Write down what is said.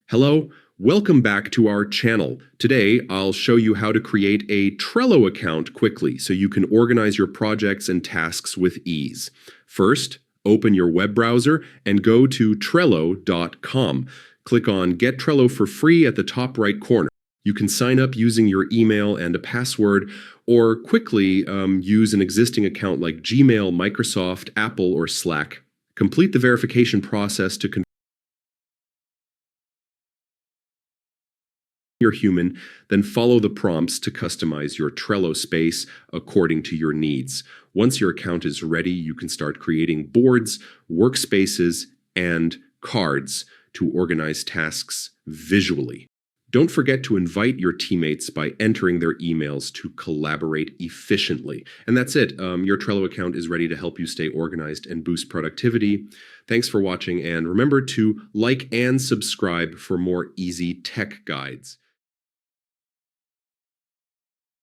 Hello, welcome back to our channel. Today, I'll show you how to create a Trello account quickly so you can organize your projects and tasks with ease. First, open your web browser and go to Trello.com. Click on Get Trello for free at the top right corner. You can sign up using your email and a password, or quickly use an existing account like Gmail, Microsoft, Apple, or Slack. Complete the verification process to confirm you're human, then follow the prompts to customize your Trello space according to your needs. Once your account is ready, you can start creating boards, workspaces, and cards to organize tasks visually. Don't forget to invite your teammates by entering their emails to collaborate efficiently. And that's it. Your Trello account is ready to help you stay organized and boost productivity. Thanks for watching, and remember to like and subscribe for more easy tech guides.